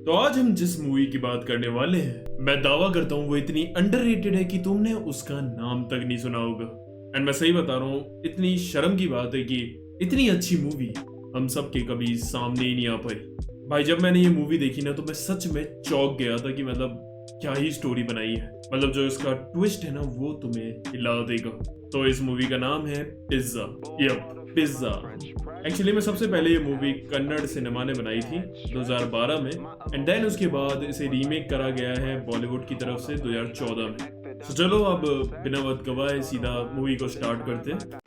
तो आज हम जिस मूवी की बात करने वाले हैं, मैं दावा करता हूँ वो इतनी अंडररेटेड है कि तुमने उसका नाम तक नहीं सुना होगा। एंड मैं सही बता रहा हूँ, इतनी शर्म की बात है कि इतनी अच्छी मूवी हम सब के कभी सामने ही नहीं आ पाई। भाई जब मैंने ये मूवी देखी ना तो मैं सच में चौंक गया था कि मतलब क्या ही स्टोरी बनाई है। मतलब जो इसका ट्विस्ट है ना वो तुम्हें हिला देगा। तो इस मूवी का नाम है पिज्जा। Yup, pizza. एक्चुअली मैं सबसे पहले ये मूवी कन्नड़ सिनेमा ने बनाई थी 2012 में, एंड देन उसके बाद इसे रीमेक करा गया है बॉलीवुड की तरफ से 2014 में। तो चलो अब बिना वक्त गवाए सीधा मूवी को स्टार्ट करते हैं।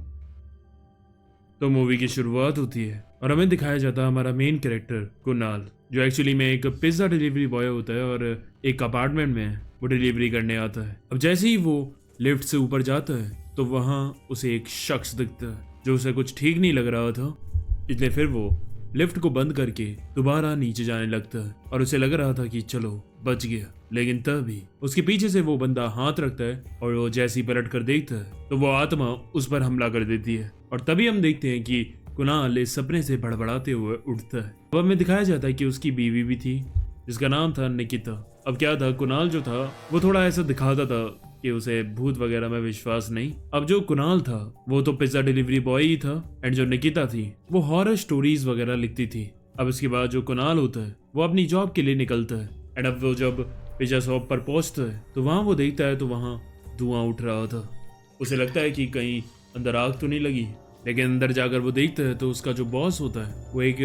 तो मूवी की शुरुआत होती है और हमें दिखाया जाता है हमारा मेन कैरेक्टर कुणाल, जो एक्चुअली में एक पिज्जा डिलीवरी बॉय होता है और एक अपार्टमेंट में वो डिलीवरी करने आता है। अब जैसे ही वो लिफ्ट से ऊपर जाता है तो वहां उसे एक शख्स दिखता है जो उसे कुछ ठीक नहीं लग रहा था, इसलिए फिर वो लिफ्ट को बंद करके दोबारा नीचे जाने लगता है और उसे लग रहा था कि चलो बच गया। लेकिन तभी उसके पीछे से वो बंदा हाथ रखता है और वो जैसे ही पलट कर देखता है तो वो आत्मा उस पर हमला कर देती है। और तभी हम देखते हैं कि कुणाल इस सपने से बड़बड़ाते हुए उठता है। अब हमें दिखाया जाता है कि उसकी बीवी भी थी जिसका नाम था निकिता। अब क्या था, कुणाल जो था वो थोड़ा ऐसा दिखाता था कि उसे भूत वगैरह में विश्वास नहीं। अब जो कुणाल था वो तो पिज्जा डिलीवरी बॉय ही था, एंड जो निकिता थी वो हॉरर स्टोरीज वगैरह लिखती थी। अब इसके बाद जो कुणाल होता है वो अपनी जॉब के लिए निकलता है, एंड अब वो जब पिज्जा शॉप पर पहुंचता है तो वहां वो देखता है तो वहां धुआं उठ रहा था। उसे लगता है कि कहीं अंदर आग तो नहीं लगी, लेकिन अंदर जाकर वो देखता है तो उसका जो बॉस होता है वो एक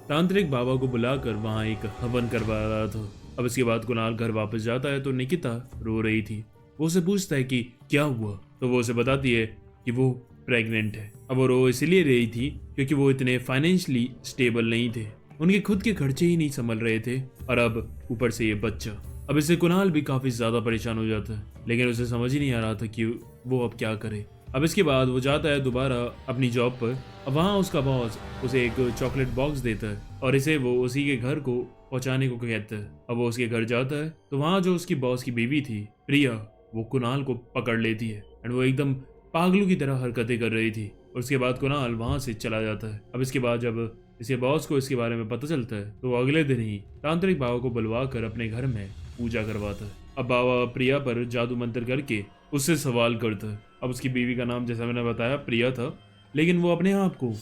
तांत्रिक बाबा को बुलाकर वहां एक हवन करवा रहा था। अब इसके बाद कुणाल घर वापस जाता है तो निकिता रो रही थी। वो उसे पूछता है कि क्या हुआ, तो वो उसे बताती है कि वो प्रेग्नेंट है। अब वो रो इसलिए रही थी क्योंकि वो इतने फाइनेंशियली स्टेबल नहीं थे, उनके खुद के खर्चे ही नहीं संभल रहे थे, और अब ऊपर से ये बच्चा। अब इससे कुणाल भी काफी ज्यादा परेशान हो जाता है, लेकिन उसे समझ ही नहीं आ रहा था कि वो अब क्या करे। अब इसके बाद वो जाता है दोबारा अपनी जॉब पर। अब वहाँ उसका बॉस उसे एक चॉकलेट बॉक्स देता है और इसे वो उसी के घर को पहुंचाने को कहता है। अब वो उसके घर जाता है तो वहाँ जो उसकी बॉस की बीवी थी प्रिया, वो कुणाल को पकड़ लेती है, एंड वो एकदम पागलों की तरह हरकतें कर रही थी। और उसके बाद कुणाल वहां से चला जाता है। अब इसके बाद जब इसके बॉस को इसके बारे में पता चलता है तो वो अगले दिन ही तांत्रिक बाबा को बुलवा कर अपने घर में पूजा करवाता है। अब बाबा प्रिया पर जादू मंत्र करके उससे सवाल करता है। अब उसकी बीवी का नाम जैसा मैंने बताया प्रिया था, लेकिन वो अपने आप को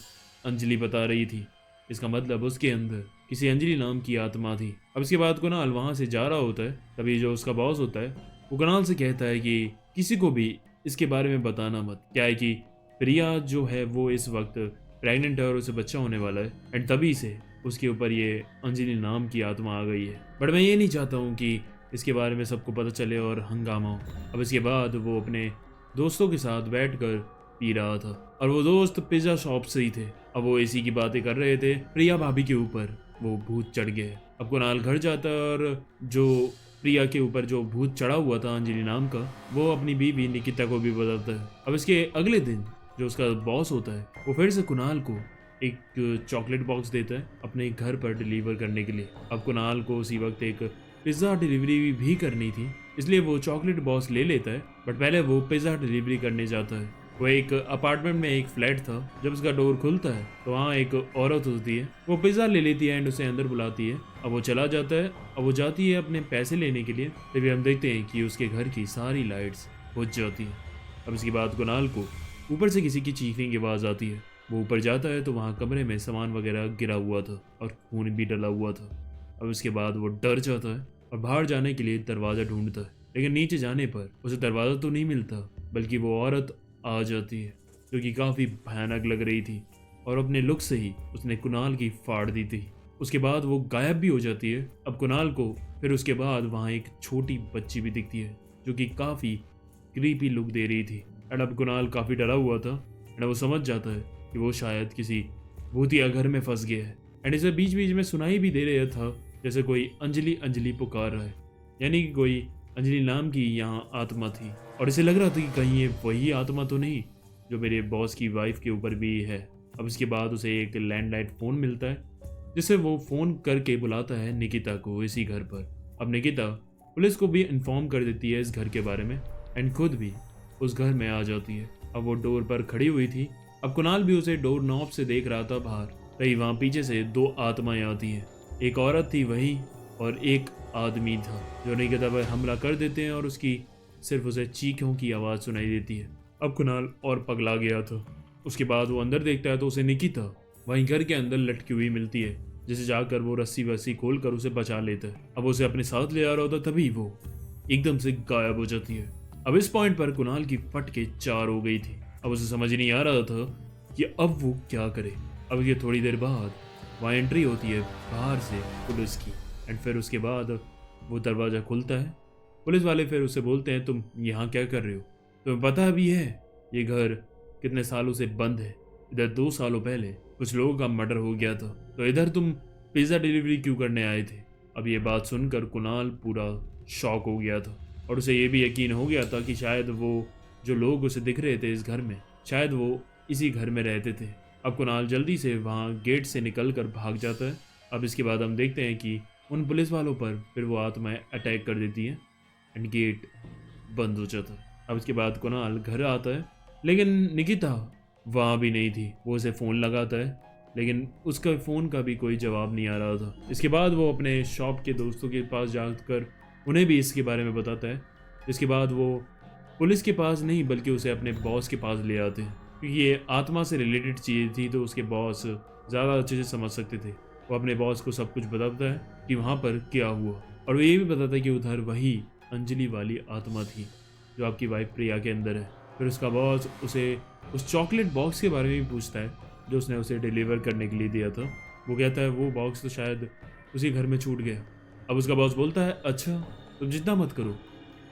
अंजलि बता रही थी। इसका मतलब उसके अंदर किसी अंजलि नाम की आत्मा थी। अब इसके बाद कुणाल वहां से जा रहा होता है, तभी जो उसका बॉस होता है वो कुणाल से कहता है कि किसी को भी इसके बारे में बताना मत। क्या है कि प्रिया जो है वो इस वक्त प्रेग्नेंट है और उसे बच्चा होने वाला है, एंड तभी से उसके ऊपर ये अंजलि नाम की आत्मा आ गई है। बट मैं ये नहीं चाहता हूँ कि इसके बारे में सबको पता चले और हंगामा हो। अब इसके बाद वो अपने दोस्तों के साथ बैठकर पी रहा था, और वो दोस्त पिज्जा शॉप से ही थे। अब वो इसी की बातें कर रहे थे, प्रिया भाभी के ऊपर वो भूत चढ़ गए। अब कुणाल घर जाता है और जो प्रिया के ऊपर जो भूत चढ़ा हुआ था अंजलि नाम का, वो अपनी बीवी निकिता को भी बताता है। अब इसके अगले दिन जो उसका बॉस होता है वो फिर से कुणाल को एक चॉकलेट बॉक्स देता है अपने घर पर डिलीवर करने के लिए। अब कुणाल को उसी वक्त एक पिज्ज़ा डिलीवरी भी करनी थी, इसलिए वो चॉकलेट बॉक्स ले लेता है। बट पहले वो पिज्ज़ा डिलीवरी करने जाता है। वो एक अपार्टमेंट में एक फ्लैट था, जब उसका डोर खुलता है तो वहाँ एक औरत होती है, वो पिज्ज़ा ले लेती है एंड उसे अंदर बुलाती है। अब वो चला जाता है, अब वो जाती है अपने पैसे लेने के लिए, तभी हम देखते हैं कि उसके घर की सारी लाइट्स बुझ जाती हैं। अब इसके बाद कुणाल को ऊपर से किसी की चीखने की आवाज़ आती है। वो ऊपर जाता है तो वहाँ कमरे में सामान वगैरह गिरा हुआ था और खून भी डला हुआ था। अब इसके बाद वो डर जाता है और बाहर जाने के लिए दरवाज़ा ढूंढता है, लेकिन नीचे जाने पर उसे दरवाज़ा तो नहीं मिलता, बल्कि वो औरत आ जाती है जो कि काफ़ी भयानक लग रही थी, और अपने लुक से ही उसने कुणाल की फाड़ दी थी। उसके बाद वो गायब भी हो जाती है। अब कुणाल को फिर उसके बाद वहाँ एक छोटी बच्ची भी दिखती है जो कि काफ़ी क्रीपी लुक दे रही थी, एंड अब कुणाल काफ़ी डरा हुआ था, एंड वो समझ जाता है कि वो शायद किसी भूतिया घर में फंस गया है। एंड इसे बीच बीच में सुनाई भी दे रहा था जैसे कोई अंजलि अंजलि पुकार रहा है, यानी कि कोई अंजलि नाम की यहाँ आत्मा थी, और इसे लग रहा था कि कहीं ये वही आत्मा तो नहीं जो मेरे बॉस की वाइफ के ऊपर भी है। अब इसके बाद उसे एक लैंडलाइन फ़ोन मिलता है जिसे वो फ़ोन करके बुलाता है निकिता को इसी घर पर। अब निकिता पुलिस को भी इन्फॉर्म कर देती है इस घर के बारे में, एंड खुद भी उस घर में आ जाती है। अब वो डोर पर खड़ी हुई थी। अब कुणाल भी उसे डोर नॉब से देख रहा था बाहर, तभी वहाँ पीछे से दो आत्माएं आती हैं। एक औरत थी वही और एक आदमी था जो निकिता पर हमला कर देते हैं और उसकी सिर्फ उसे चीखों की आवाज़ सुनाई देती है। अब कुणाल और पगला गया था। उसके बाद वो अंदर देखता है तो उसे निकिता वहीं घर के अंदर लटकी हुई मिलती है, जिसे जाकर वो रस्सी वस्सी खोल कर उसे बचा लेता है। अब उसे अपने साथ ले जा रहा होता तभी वो एकदम से गायब हो जाती है। अब इस पॉइंट पर कुणाल की फट के 4 हो गई थी। अब उसे समझ नहीं आ रहा था कि अब वो क्या करे। अब ये थोड़ी देर बाद वहाँ एंट्री होती है बाहर से पुलिस की, एंड फिर उसके बाद वो दरवाज़ा खुलता है। पुलिस वाले फिर उसे बोलते हैं तुम यहाँ क्या कर रहे हो, तुम्हें पता भी है ये घर कितने सालों से बंद है, इधर 2 सालों पहले कुछ लोगों का मर्डर हो गया था, तो इधर तुम पिज़्ज़ा डिलीवरी क्यों करने आए थे। अब ये बात सुनकर कुणाल पूरा शॉक हो गया था और उसे ये भी यकीन हो गया था कि शायद वो जो लोग उसे दिख रहे थे इस घर में, शायद वो इसी घर में रहते थे। अब कुणाल जल्दी से वहाँ गेट से निकल कर भाग जाता है। अब इसके बाद हम देखते हैं कि उन पुलिस वालों पर फिर वो आत्माएं अटैक कर देती हैं एंड गेट बंद हो जाता है। अब इसके बाद कुणाल घर आता है, लेकिन निकिता वहाँ भी नहीं थी। वो उसे फ़ोन लगाता है, लेकिन उसका फ़ोन का भी कोई जवाब नहीं आ रहा था। इसके बाद वो अपने शॉप के दोस्तों के पास जाकर उन्हें भी इसके बारे में बताता है। इसके बाद वो पुलिस के पास नहीं बल्कि उसे अपने बॉस के पास ले आते हैं, क्योंकि ये आत्मा से रिलेटेड चीज़ थी तो उसके बॉस ज़्यादा अच्छे से समझ सकते थे। वो अपने बॉस को सब कुछ बताता है कि वहाँ पर क्या हुआ, और वो ये भी बताता है कि उधर वही अंजलि वाली आत्मा थी जो आपकी वाइफ प्रिया के अंदर है। फिर उसका बॉस उसे उस चॉकलेट बॉक्स के बारे में भी पूछता है जो उसने उसे डिलीवर करने के लिए दिया था। वो कहता है वो बॉक्स तो शायद उसी घर में छूट गया। अब उसका बॉस बोलता है अच्छा तुम जितना मत करो,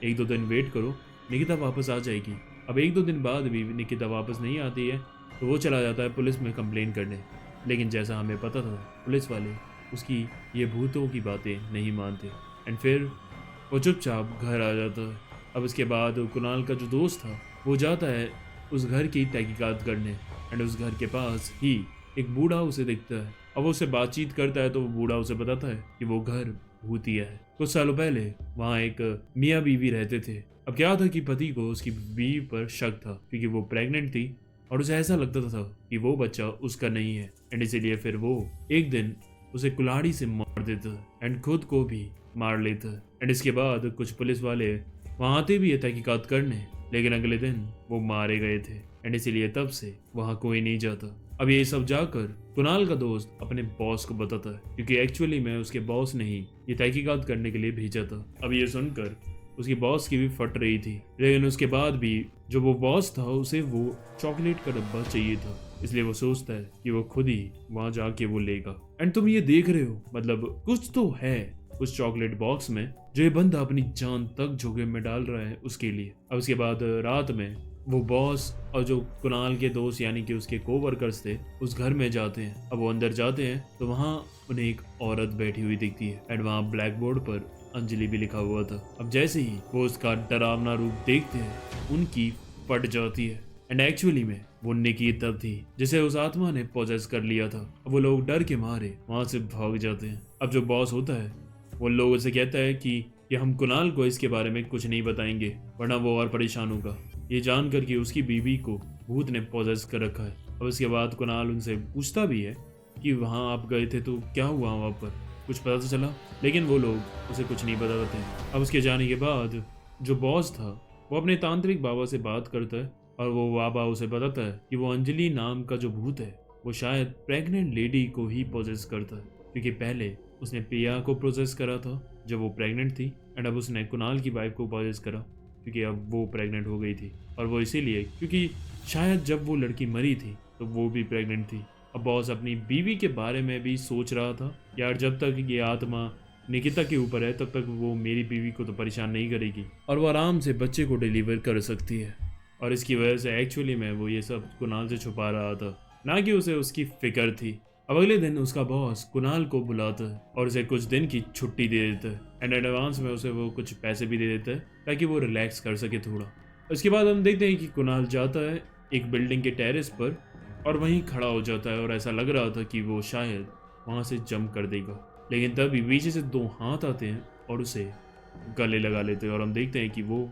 1-2 दिन वेट करो, निकिता वापस आ जाएगी। अब 1-2 दिन बाद भी निकिता वापस नहीं आती है तो वो चला जाता है पुलिस में कंप्लेन करने। लेकिन जैसा हमें पता था पुलिस वाले उसकी ये भूतों की बातें नहीं मानते एंड फिर वो चुपचाप घर आ जाता है। अब इसके बाद कुणाल का जो दोस्त था वो जाता है उस घर की तहकीकात करने एंड उस घर के पास ही एक बूढ़ा उसे दिखता है। अब वो उससे बातचीत करता है तो वो बूढ़ा उसे बताता है कि वो घर भूतिया है। कुछ सालों पहले वहाँ एक मियाँ बीवी रहते थे। अब क्या था कि पति को उसकी बीवी पर शक था क्योंकि वो प्रेग्नेंट थी और उसे ऐसा लगता था कि वो बच्चा उसका नहीं है, एंड इसीलिए फिर वो एक दिन उसे कुल्हाड़ी से मार देता है एंड खुद को भी मार लेता है। एंड इसके बाद कुछ पुलिस वाले वहाँ आते भी है तहकीकात करने, लेकिन अगले दिन वो मारे गए थे एंड इसीलिए तब से वहाँ कोई नहीं जाता। अब ये सब जाकर कुणाल का दोस्त अपने बॉस को बताता है क्योंकि एक्चुअली में उसके बॉस ने ही ये तहकीकात करने के लिए भेजा था। अब ये सुनकर उसकी बॉस की भी फट रही थी, लेकिन उसके बाद भी जो वो बॉस था उसे वो चॉकलेट का डब्बा चाहिए था, इसलिए वो सोचता है कि वो खुद ही वहां जाके वो लेगा। एंड तुम ये देख रहे हो मतलब कुछ तो है उस चॉकलेट बॉक्स में जो ये बंदा अपनी जान तक जोखिम में डाल रहा है उसके लिए। अब उसके बाद रात में वो बॉस और जो कुणाल के दोस्त यानी कि उसके कोवर्कर्स थे उस घर में जाते हैं। अब वो अंदर जाते हैं तो वहाँ उन्हें एक औरत बैठी हुई दिखती है एंड वहाँ ब्लैक बोर्ड पर अंजलि भी लिखा हुआ था। अब जैसे ही वो उसका डरावना रूप देखते हैं उनकी फट जाती है एंड एक्चुअली में वो निकिता थी जिसे उस आत्मा ने पोजेस कर लिया था। अब वो लोग डर के मारे वहां से भाग जाते हैं। अब जो बॉस होता है वो लोगों से कहता है कि हम कुणाल को इसके बारे में कुछ नहीं बताएंगे वरना वो और परेशान होगा, ये जानकर कि उसकी बीवी को भूत ने पोजेस कर रखा है। अब इसके बाद कुणाल उनसे पूछता भी है कि वहाँ आप गए थे तो क्या हुआ वहाँ पर, कुछ पता तो चला, लेकिन वो लोग उसे कुछ नहीं बताते। अब उसके जाने के बाद जो बॉस था वो अपने तांत्रिक बाबा से बात करता है और वो बाबा उसे बताता है कि वो अंजलि नाम का जो भूत है वो शायद प्रेग्नेंट लेडी को ही पोजेस करता है, क्योंकि पहले उसने प्रिया को पोजेस करा था जब वो प्रेग्नेंट थी एंड अब उसने कुणाल की वाइफ को पोजेस करा क्योंकि अब वो प्रेग्नेंट हो गई थी, और वो इसीलिए क्योंकि शायद जब वो लड़की मरी थी तो वो भी प्रेग्नेंट थी। अब बॉस अपनी बीवी के बारे में भी सोच रहा था, यार जब तक ये आत्मा निकिता के ऊपर है तब तक वो मेरी बीवी को तो परेशान नहीं करेगी और वो आराम से बच्चे को डिलीवर कर सकती है, और इसकी वजह से एक्चुअली में वो ये सब कुणाल से छुपा रहा था, ना कि उसे उसकी फिक्र थी। अब अगले दिन उसका बॉस कुणाल को बुलाता है और उसे कुछ दिन की छुट्टी दे देता है एंड एडवांस में उसे वो कुछ पैसे भी दे देता है ताकि वो रिलैक्स कर सके थोड़ा। उसके बाद हम देखते हैं कि कुणाल जाता है एक बिल्डिंग के टेरेस पर और वहीं खड़ा हो जाता है और ऐसा लग रहा था कि वो शायद वहाँ से जंप कर देगा, लेकिन तभी पीछे से 2 हाथ आते हैं और उसे गले लगा लेते हैं और हम देखते हैं कि वो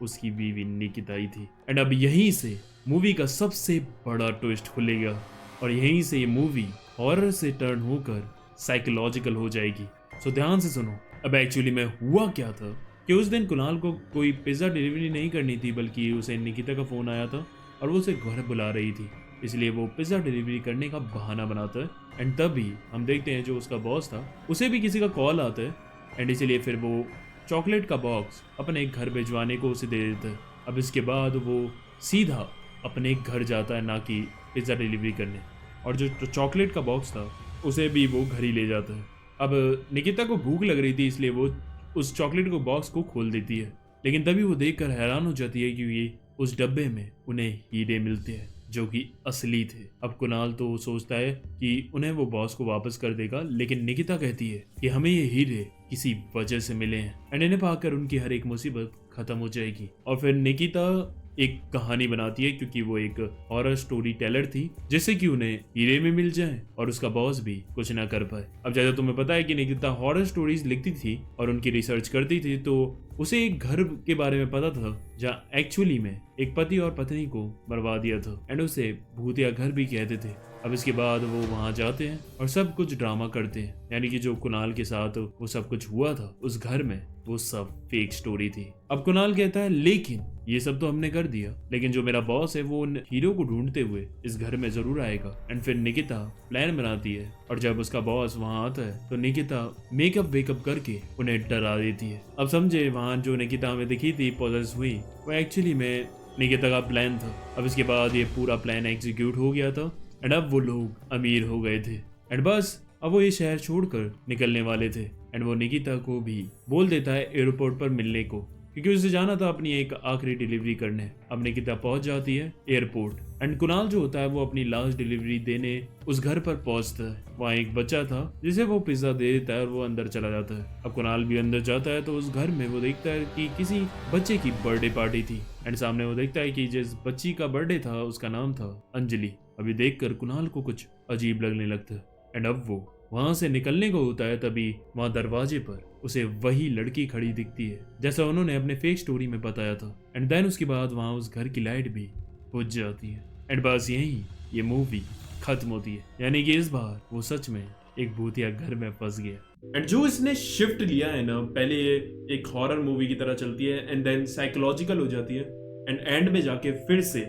उसकी बीवी निकिता ही थी। एंड अब यहीं से मूवी का सबसे बड़ा ट्विस्ट खुलेगा और यहीं से ये मूवी हॉरर से टर्न होकर साइकोलॉजिकल हो जाएगी। सो ध्यान से सुनो अब एक्चुअली में हुआ क्या था कि उस दिन कुणाल को कोई पिज़्ज़ा डिलीवरी नहीं करनी थी, बल्कि उसे निकिता का फ़ोन आया था और वो उसे घर बुला रही थी, इसलिए वो पिज़्ज़ा डिलीवरी करने का बहाना बनाता है। एंड तभी हम देखते हैं जो उसका बॉस था उसे भी किसी का कॉल आता है, एंड इसीलिए फिर वो चॉकलेट का बॉक्स अपने घर भिजवाने को उसे दे देता है। अब इसके बाद वो सीधा अपने घर जाता है, ना कि पिज़्ज़ा डिलीवरी करने, और जो चॉकलेट का बॉक्स था उसे भी वो घर ही ले जाता है। अब निकिता को भूख लग रही थी, इसलिए वो उस चॉकलेट को बॉक्स को खोल देती है, लेकिन तभी वो देखकर हैरान हो जाती है कि उस डब्बे में उन्हें हीरे मिलते हैं जो कि असली थे। अब कुणाल तो सोचता है कि उन्हें वो बॉस को वापस कर देगा, लेकिन निकिता कहती है कि हमें ये हीरे किसी वजह से मिले हैं एंड इन्हें पाकर उनकी हर एक मुसीबत खत्म हो जाएगी। और फिर निकिता एक कहानी बनाती है, क्योंकि वो एक हॉरर स्टोरी टेलर थी, जिससे कि उन्हें हीरे में मिल जाए और उसका बॉस भी कुछ ना कर पाए। अब जैसा तुम्हें पता है कि निकिता हॉरर स्टोरीज लिखती थी और उनकी रिसर्च करती थी, तो उसे एक घर के बारे में पता था जहाँ एक्चुअली में एक पति और पत्नी को मरवा दिया था, एंड उसे भूतिया घर भी कहते थे। अब इसके बाद वो वहां जाते हैं और सब कुछ ड्रामा करते हैं, यानी कि जो कुणाल के साथ वो सब कुछ हुआ था उस घर में, वो सब फेक स्टोरी थी। अब कुणाल कहता है लेकिन ये सब तो हमने कर दिया, लेकिन जो मेरा बॉस है वो उन हीरो को ढूंढते हुए इस घर में जरूर आएगा। एंड फिर निकिता प्लान बनाती है, और जब उसका बॉस वहां आता है तो निकिता मेकअप वेकअप करके उन्हें डरा देती है। अब समझे वहां जो निकिता हमें दिखी थी पॉजेस हुई, वो एक्चुअली में निकिता का प्लान था। अब इसके बाद ये पूरा प्लान एग्जीक्यूट हो गया था, एंड अब वो लोग अमीर हो गए थे, एंड बस अब वो ये शहर छोड़कर निकलने वाले थे। एंड वो निकिता को भी बोल देता है एयरपोर्ट पर मिलने को, क्योंकि उसे जाना था अपनी एक आखिरी डिलीवरी करने। अब निकिता पहुंच जाती है एयरपोर्ट, एंड कुणाल जो होता है वो अपनी लास्ट डिलीवरी देने उस घर पर पहुंचता है। वहाँ एक बच्चा था जिसे वो पिज्जा दे देता है और वो अंदर चला जाता है। अब कुणाल भी अंदर जाता है तो उस घर में वो देखता है कि किसी बच्चे की बर्थडे पार्टी थी, एंड सामने वो देखता है कि जिस बच्ची का बर्थडे था उसका नाम था अंजलि। अभी देखकर कुणाल को कुछ अजीब लगने लगता है, एंड अब वो वहां से निकलने को होता है, तभी वहां दरवाजे पर उसे वही लड़की खड़ी दिखती है जैसा उन्होंने अपने फेक स्टोरी में बताया था। एंड देन उसके बाद वहां उस घर की लाइट भी बुझ जाती है, एंड बस यही ये मूवी खत्म होती है। यानी कि इस बार वो सच में एक भूतिया घर में फंस गया। एंड जो इसने शिफ्ट लिया है ना, पहले ये एक हॉरर मूवी की तरह चलती है, एंड देन साइकोलॉजिकल हो जाती है, एंड एंड में जाके फिर से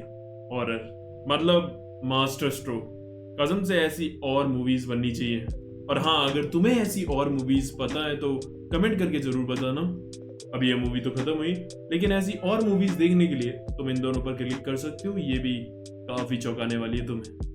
हॉरर, मतलब मास्टर स्ट्रोक। कसम से ऐसी और मूवीज बननी चाहिए। और हाँ, अगर तुम्हें ऐसी और मूवीज पता है तो कमेंट करके जरूर बताना। अब ये मूवी तो खत्म हुई, लेकिन ऐसी और मूवीज देखने के लिए तुम इन दोनों पर क्लिक कर सकते हो, ये भी काफी चौंकाने वाली है तुम्हें।